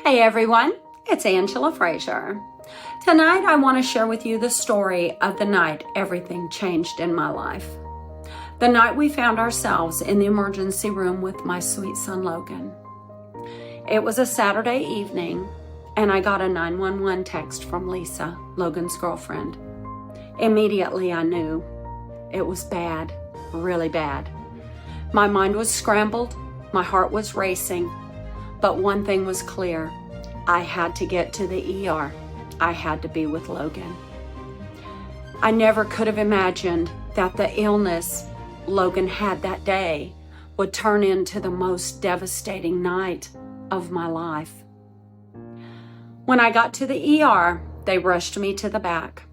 Hey everyone, it's Angela Frazier. Tonight I want to share with you the story of the night everything changed in my life. The night we found ourselves in the emergency room with my sweet son Logan. It was a Saturday evening and I got a 911 text from Lisa, Logan's girlfriend. Immediately I knew it was bad, really bad. My mind was scrambled, my heart was racing, but one thing was clear. I had to get to the ER. I had to be with Logan. I never could have imagined that the illness Logan had that day would turn into the most devastating night of my life. When I got to the ER, they rushed me to the back.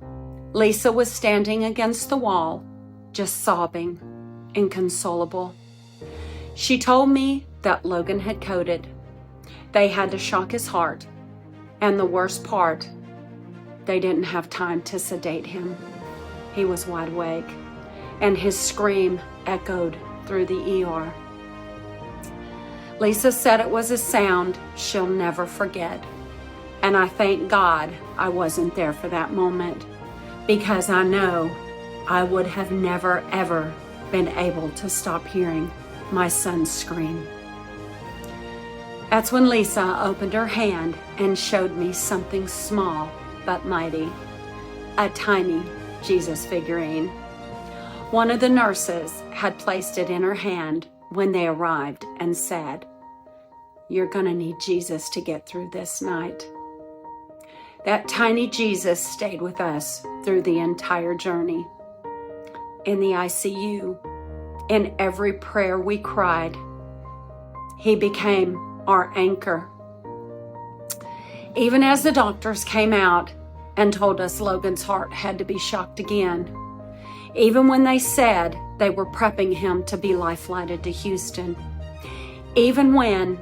Lisa was standing against the wall, just sobbing, inconsolable. She told me that Logan had coded. They had to shock his heart, and the worst part, they didn't have time to sedate him. He was wide awake, and his scream echoed through the ER. Lisa said it was a sound she'll never forget, and I thank God I wasn't there for that moment, because I know I would have never ever been able to stop hearing my son scream. That's when Lisa opened her hand and showed me something small but mighty, a tiny Jesus figurine. One of the nurses had placed it in her hand when they arrived and said, "You're gonna need Jesus to get through this night." That tiny Jesus stayed with us through the entire journey. In the ICU, in every prayer we cried, he became our anchor. Even as the doctors came out and told us Logan's heart had to be shocked again, even when they said they were prepping him to be life-flighted to Houston, even when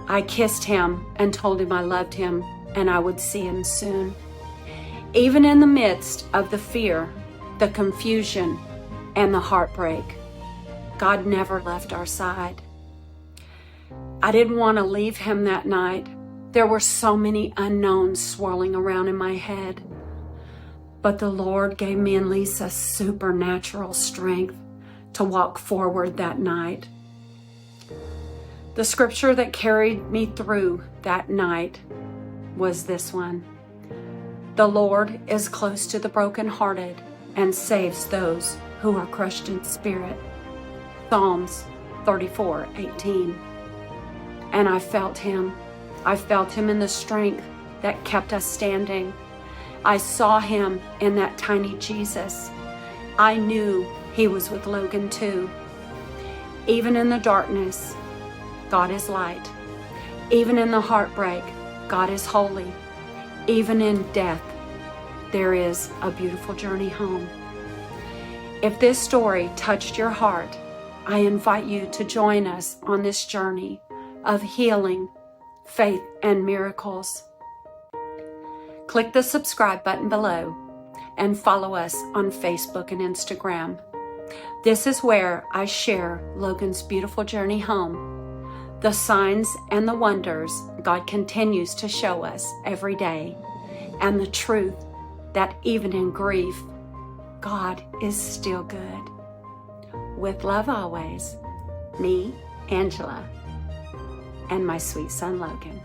I kissed him and told him I loved him and I would see him soon, even in the midst of the fear, the confusion, and the heartbreak, God never left our side. I didn't want to leave him that night. There were so many unknowns swirling around in my head. But the Lord gave me and Lisa supernatural strength to walk forward that night. The scripture that carried me through that night was this one. The Lord is close to the brokenhearted and saves those who are crushed in spirit. Psalms 34:18. And I felt him. I felt him in the strength that kept us standing. I saw him in that tiny Jesus. I knew he was with Logan too. Even in the darkness, God is light. Even in the heartbreak, God is holy. Even in death, there is a beautiful journey home. If this story touched your heart, I invite you to join us on this journey of healing, faith, and miracles. Click the subscribe button below and follow us on Facebook and Instagram. This is where I share Logan's beautiful journey home, the signs and the wonders God continues to show us every day, and the truth that even in grief, God is still good. With love always, me, Angela, and my sweet son Logan.